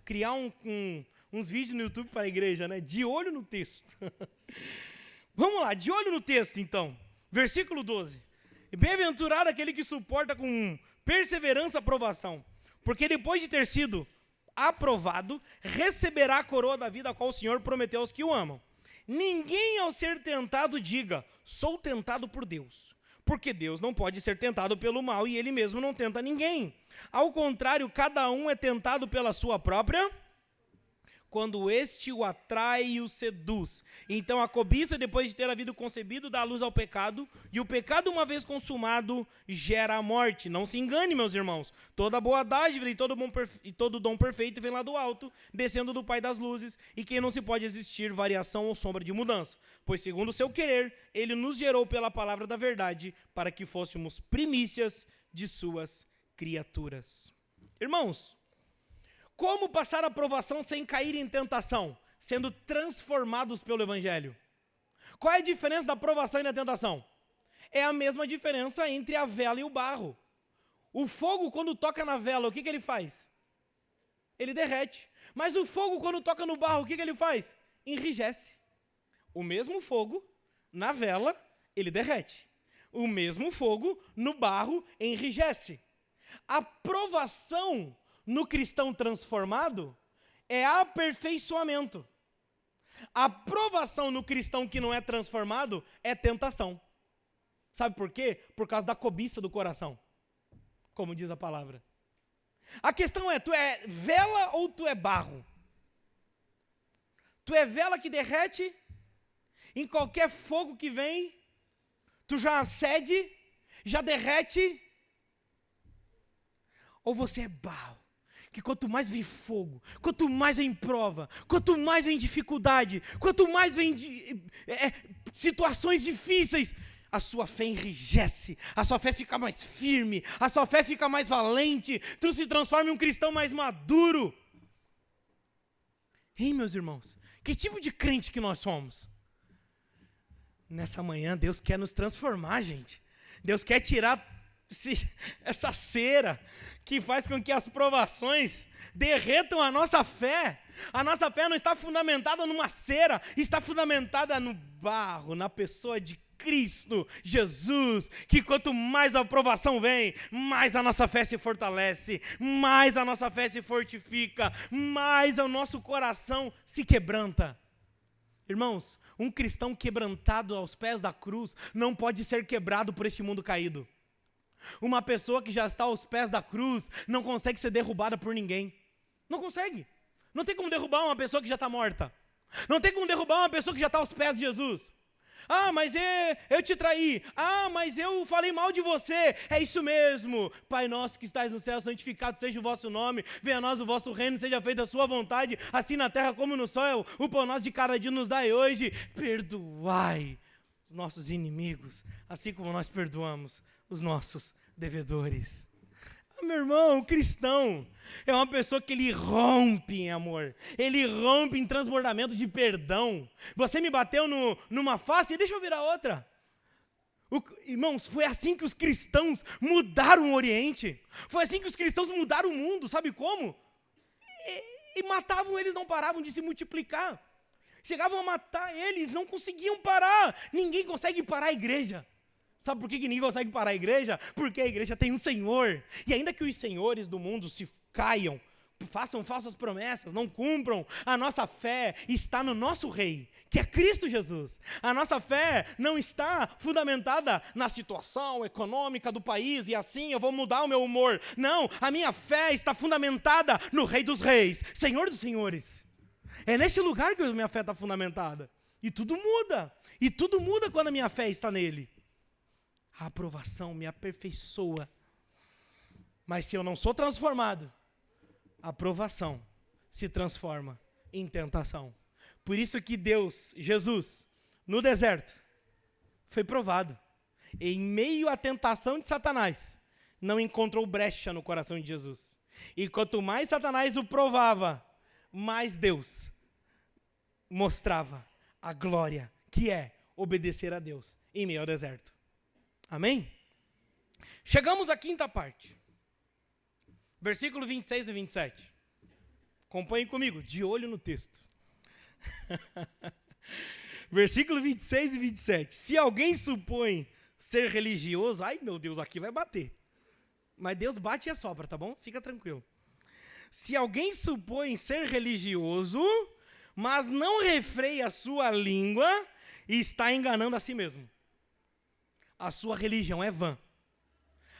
Criar uns vídeos no YouTube para a igreja, né? De olho no texto. Vamos lá, de olho no texto então. Versículo 12. Bem-aventurado aquele que suporta com perseverança a provação, porque depois de ter sido aprovado, receberá a coroa da vida a qual o Senhor prometeu aos que o amam. Ninguém ao ser tentado diga, sou tentado por Deus, porque Deus não pode ser tentado pelo mal e ele mesmo não tenta ninguém. Ao contrário, cada um é tentado pela sua própria, quando este o atrai e o seduz. Então a cobiça, depois de ter havido concebido, dá luz ao pecado, e o pecado, uma vez consumado, gera a morte. Não se engane, meus irmãos, toda boa dádiva e todo dom perfeito vem lá do alto, descendo do Pai das luzes, e que não se pode existir variação ou sombra de mudança. Pois segundo o seu querer, ele nos gerou pela palavra da verdade, para que fôssemos primícias de suas criaturas. Irmãos, como passar a provação sem cair em tentação? Sendo transformados pelo Evangelho. Qual é a diferença da provação e da tentação? É a mesma diferença entre a vela e o barro. O fogo, quando toca na vela, o que ele faz? Ele derrete. Mas o fogo, quando toca no barro, o que ele faz? Enrijece. O mesmo fogo, na vela, ele derrete. O mesmo fogo, no barro, enrijece. A provação no cristão transformado é aperfeiçoamento. A provação no cristão que não é transformado é tentação. Sabe por quê? Por causa da cobiça do coração, como diz a palavra. A questão é, tu é vela ou tu é barro? Tu é vela que derrete, em qualquer fogo que vem, tu já cede, já derrete, ou você é barro? Que quanto mais vem fogo, quanto mais vem prova, quanto mais vem dificuldade, quanto mais vem situações difíceis, a sua fé enrijece, a sua fé fica mais firme, a sua fé fica mais valente, tu se transforma em um cristão mais maduro. Ei, meus irmãos, que tipo de crente que nós somos? Nessa manhã, Deus quer nos transformar, gente. Deus quer tirar essa cera que faz com que as provações derretam a nossa fé. A nossa fé não está fundamentada numa cera, está fundamentada no barro, na pessoa de Cristo Jesus, que quanto mais a aprovação vem, mais a nossa fé se fortalece, mais a nossa fé se fortifica, mais o nosso coração se quebranta. Irmãos, um cristão quebrantado aos pés da cruz não pode ser quebrado por este mundo caído. Uma pessoa que já está aos pés da cruz não consegue ser derrubada por ninguém. Não consegue. Não tem como derrubar uma pessoa que já está morta. Não tem como derrubar uma pessoa que já está aos pés de Jesus. Ah, mas eu te traí. Ah, mas eu falei mal de você. É isso mesmo. Pai nosso que estais no céu, santificado seja o vosso nome. Venha a nós o vosso reino, seja feita a sua vontade, assim na terra como no céu. O pão nosso de cada dia nos dai hoje. Perdoai os nossos inimigos, assim como nós perdoamos os nossos devedores. Meu irmão, o cristão é uma pessoa que ele rompe em amor, ele rompe em transbordamento de perdão. Você me bateu numa face, deixa eu virar outra. Irmãos, foi assim que os cristãos mudaram o Oriente, foi assim que os cristãos mudaram o mundo, sabe como? E matavam eles, não paravam de se multiplicar, chegavam a matar eles, não conseguiam parar. Ninguém consegue parar a igreja. Sabe por que ninguém consegue parar a igreja? Porque a igreja tem um Senhor. E ainda que os senhores do mundo se caiam, façam falsas promessas, não cumpram. A nossa fé está no nosso Rei, que é Cristo Jesus. A nossa fé não está fundamentada na situação econômica do país e assim eu vou mudar o meu humor. Não, a minha fé está fundamentada no Rei dos Reis, Senhor dos Senhores. É nesse lugar que a minha fé está fundamentada. E tudo muda quando a minha fé está nele. A aprovação me aperfeiçoa. Mas se eu não sou transformado, a aprovação se transforma em tentação. Por isso que Jesus, no deserto, foi provado. Em meio à tentação de Satanás, não encontrou brecha no coração de Jesus. E quanto mais Satanás o provava, mais Deus mostrava a glória que é obedecer a Deus em meio ao deserto. Amém? Chegamos à quinta parte. Versículo 26 e 27. Acompanhem comigo, de olho no texto. Versículo 26 e 27. Se alguém supõe ser religioso, ai meu Deus, aqui vai bater. Mas Deus bate e assopra, tá bom? Fica tranquilo. Se alguém supõe ser religioso, mas não refreia a sua língua, está enganando a si mesmo. A sua religião é vã.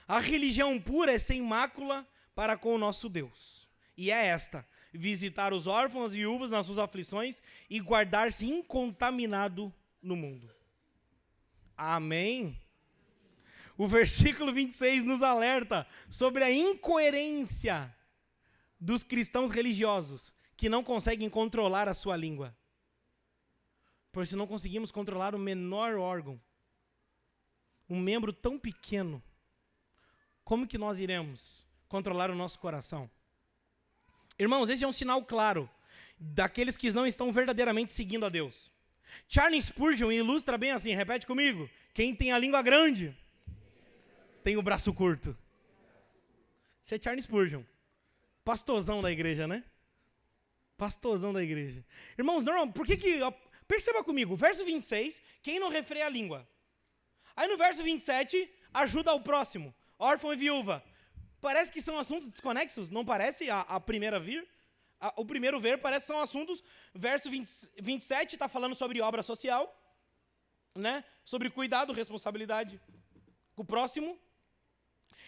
A religião pura é sem mácula para com o nosso Deus. E é esta: visitar os órfãos e viúvas nas suas aflições e guardar-se incontaminado no mundo. Amém? O versículo 26 nos alerta sobre a incoerência dos cristãos religiosos que não conseguem controlar a sua língua. Pois se não conseguimos controlar o menor órgão, um membro tão pequeno, como que nós iremos controlar o nosso coração? Irmãos, esse é um sinal claro daqueles que não estão verdadeiramente seguindo a Deus. Charles Spurgeon ilustra bem assim, repete comigo: quem tem a língua grande, tem o braço curto. Esse é Charles Spurgeon, pastorzão da igreja, né? Pastorzão da igreja. Irmãos, não, por que perceba comigo, verso 26, quem não refreia a língua. Aí no verso 27, ajuda ao próximo, órfão e viúva. Parece que são assuntos desconexos, não parece a primeira vir? O primeiro ver parece que são assuntos, verso 27 está falando sobre obra social, né? Sobre cuidado, responsabilidade com o próximo.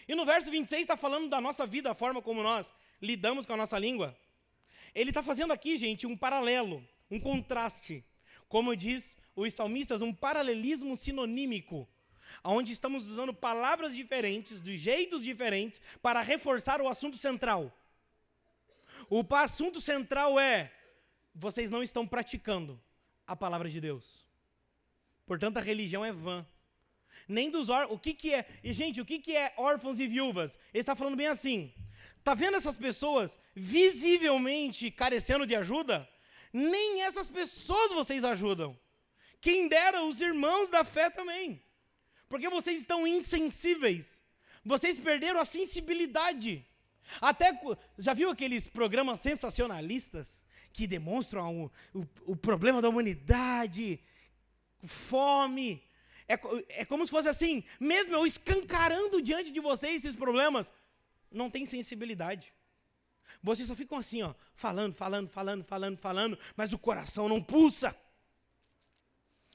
E no verso 26 está falando da nossa vida, a forma como nós lidamos com a nossa língua. Ele está fazendo aqui, gente, um paralelo, um contraste. Como diz os salmistas, um paralelismo sinonímico, onde estamos usando palavras diferentes, de jeitos diferentes, para reforçar o assunto central. O assunto central é: vocês não estão praticando a palavra de Deus. Portanto, a religião é vã. Nem dos órfãos. O que é? E, gente, o que é órfãos e viúvas? Ele está falando bem assim. Está vendo essas pessoas visivelmente carecendo de ajuda? Nem essas pessoas vocês ajudam. Quem dera os irmãos da fé também. Porque vocês estão insensíveis. Vocês perderam a sensibilidade. Até, já viu aqueles programas sensacionalistas que demonstram o problema da humanidade, fome? É como se fosse assim, mesmo eu escancarando diante de vocês esses problemas, não tem sensibilidade. Vocês só ficam assim, ó, falando, mas o coração não pulsa.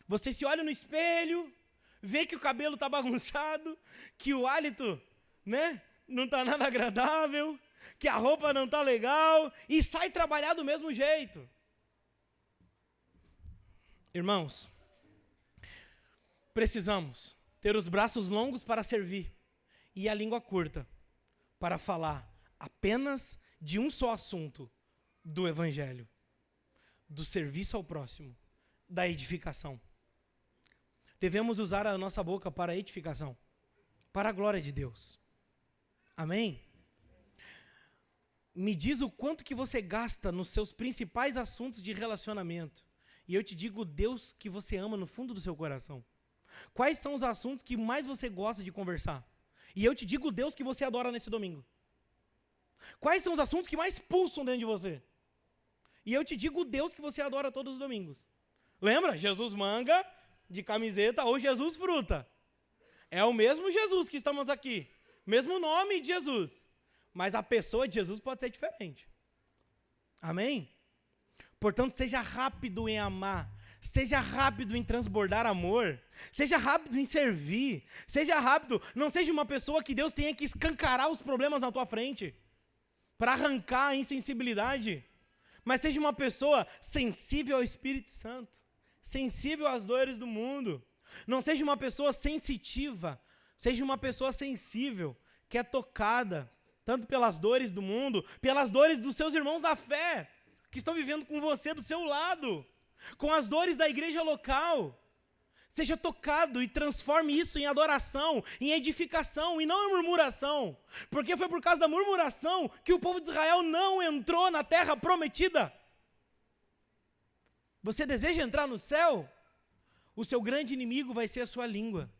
Você se olha no espelho, vê que o cabelo está bagunçado, que o hálito, né, não está nada agradável, que a roupa não está legal, e sai trabalhar do mesmo jeito. Irmãos, precisamos ter os braços longos para servir e a língua curta para falar apenas de um só assunto do Evangelho, do serviço ao próximo, da edificação. Devemos usar a nossa boca para a edificação, para a glória de Deus. Amém? Me diz o quanto que você gasta nos seus principais assuntos de relacionamento, e eu te digo o Deus que você ama no fundo do seu coração. Quais são os assuntos que mais você gosta de conversar? E eu te digo o Deus que você adora nesse domingo. Quais são os assuntos que mais pulsam dentro de você? E eu te digo o Deus que você adora todos os domingos. Lembra? Jesus manga de camiseta ou Jesus fruta. É o mesmo Jesus que estamos aqui. Mesmo nome de Jesus. Mas a pessoa de Jesus pode ser diferente. Amém? Portanto, seja rápido em amar, seja rápido em transbordar amor, seja rápido em servir, seja rápido, não seja uma pessoa que Deus tenha que escancarar os problemas na tua frente, para arrancar a insensibilidade, mas seja uma pessoa sensível ao Espírito Santo, sensível às dores do mundo, não seja uma pessoa sensitiva, seja uma pessoa sensível, que é tocada, tanto pelas dores do mundo, pelas dores dos seus irmãos da fé, que estão vivendo com você do seu lado, com as dores da igreja local. Seja tocado e transforme isso em adoração, em edificação e não em murmuração. Porque foi por causa da murmuração que o povo de Israel não entrou na terra prometida. Você deseja entrar no céu? O seu grande inimigo vai ser a sua língua.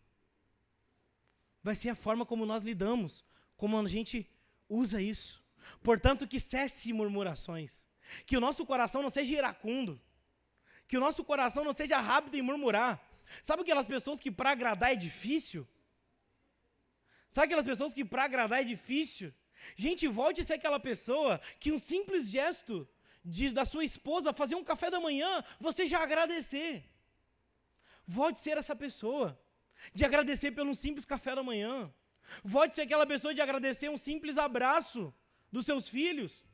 Vai ser a forma como nós lidamos, como a gente usa isso. Portanto, que cesse murmurações. Que o nosso coração não seja iracundo. Que o nosso coração não seja rápido em murmurar. Sabe aquelas pessoas que para agradar é difícil? Sabe aquelas pessoas que para agradar é difícil? Gente, volte a ser aquela pessoa que um simples gesto da sua esposa fazer um café da manhã, você já agradecer. Volte a ser essa pessoa, de agradecer pelo simples café da manhã. Volte a ser aquela pessoa de agradecer um simples abraço dos seus filhos.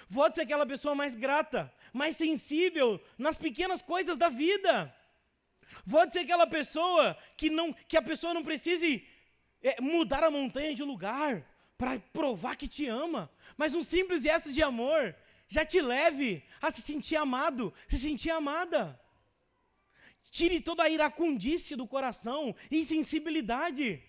Volte a ser aquela pessoa mais grata, mais sensível nas pequenas coisas da vida. Volte a ser aquela pessoa que a pessoa não precise mudar a montanha de lugar para provar que te ama, mas um simples gesto de amor já te leve a se sentir amado, se sentir amada. Tire toda a iracundice do coração, insensibilidade.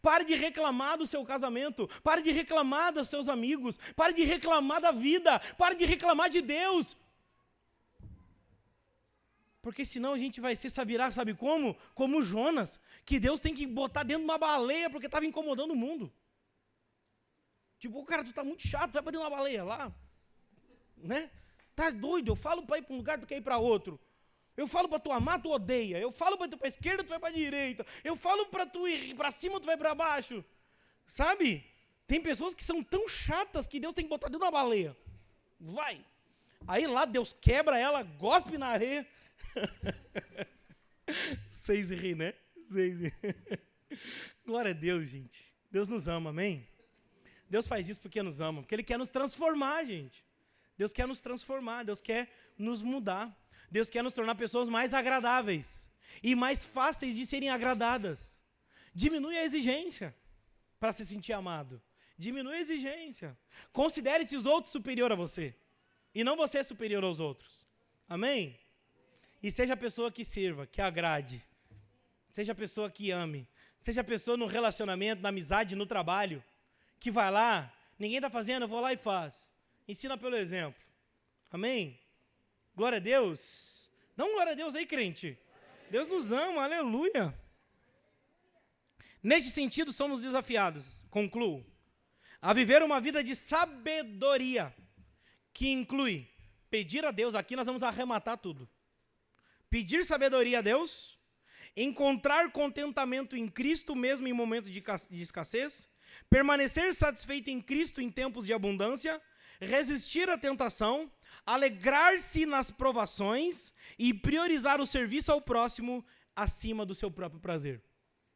Pare de reclamar do seu casamento, pare de reclamar dos seus amigos, pare de reclamar da vida, pare de reclamar de Deus. Porque senão a gente vai se virar, sabe como? Como Jonas, que Deus tem que botar dentro de uma baleia porque estava incomodando o mundo. Tipo, cara, tu tá muito chato, vai para dentro de uma baleia lá. Né? Tá doido, eu falo para ir para um lugar, tu quer ir para outro. Eu falo para tu amar, tu odeia. Eu falo para tu ir para a esquerda, tu vai para a direita. Eu falo para tu ir para cima, tu vai para baixo. Sabe? Tem pessoas que são tão chatas que Deus tem que botar dentro da baleia. Vai. Aí lá Deus quebra ela, gospe na areia. Vocês riem, né? Glória a Deus, gente. Deus nos ama, amém? Deus faz isso porque nos ama, porque Ele quer nos transformar, gente. Deus quer nos transformar, Deus quer nos mudar. Deus quer nos tornar pessoas mais agradáveis e mais fáceis de serem agradadas. Diminui a exigência para se sentir amado. Diminui a exigência. Considere-se os outros superior a você e não você superior aos outros. Amém? E seja a pessoa que sirva, que agrade. Seja a pessoa que ame. Seja a pessoa no relacionamento, na amizade, no trabalho, que vai lá, ninguém está fazendo, eu vou lá e faço. Ensina pelo exemplo. Amém? Glória a Deus. Dá um glória a Deus aí, crente. Deus nos ama, aleluia. Neste sentido, somos desafiados, concluo, a viver uma vida de sabedoria, que inclui pedir a Deus, aqui nós vamos arrematar tudo. Pedir sabedoria a Deus, encontrar contentamento em Cristo mesmo em momentos de escassez, permanecer satisfeito em Cristo em tempos de abundância, resistir à tentação, alegrar-se nas provações e priorizar o serviço ao próximo acima do seu próprio prazer.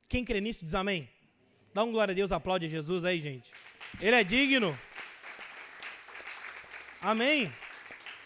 Quem crê nisso diz amém? Dá um glória a Deus, aplaude a Jesus aí, gente. Ele é digno. Amém.